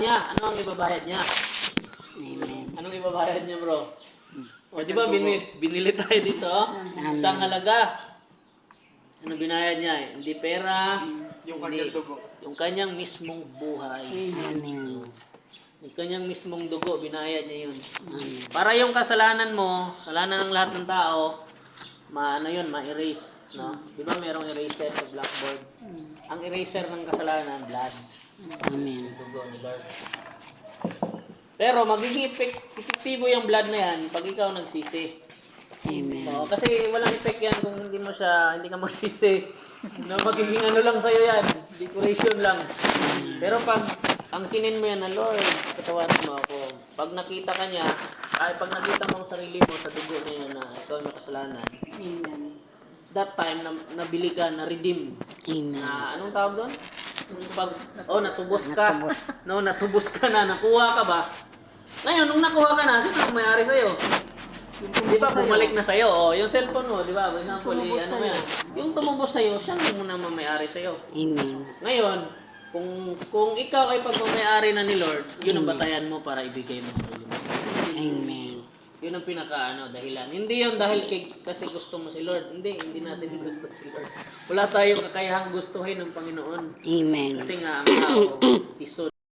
Niya, ano ang ibabayad niya? Amen. Anong ibabayad niya, bro? O, di ba binili tayo dito? Isang halaga. Ano binayad niya? Hindi pera. Yung kanyang dugo. Yung kanyang mismong buhay. Amen. Yung kanyang mismong dugo, binayad niya yun. Para yung kasalanan mo, kasalanan ng lahat ng tao, yun, ma-erase. No? Di ba merong eraser sa blackboard? Ang eraser ng kasalanan, blood. Amen. Dugo ni Lord. Pero magiging epektibo yung blood na yan pag ikaw nagsisi. Amen. So, kasi walang effect yan kung hindi ka magsisi. No, magiging ano lang sa'yo yan, decoration lang. Pero pag angkinin mo yan na, Lord, patawarin mo ako. Pag nakita ka niya, pag nakita mo ang sarili mo sa dugo na yun na ikaw ay makasalanan, Amen. that time, nabili ka, na-redeem. Amen. Anong tawag doon? Natubos ka. No, natubos ka na, nakuha ka ba? Ngayon, nung nakuha ka na, sino ang may-ari sa'yo? Di ba, bumalik na sa'yo. Yung cellphone mo, di ba? For example, ano mo yan? Yung tumubos sa'yo, siya muna may-ari sa'yo. Amen. Ngayon, kung ikaw ay pagmamayari na ni Lord, yun ang batayan mo para ibigay mo ang sarili mo. Amen. Yun ang dahilan. Hindi yun dahil kasi gusto mo si Lord. Hindi natin gusto si Lord. Wala tayong kakayahang gustuhin ng Panginoon. Amen. Kasi nga, ang tao, isod.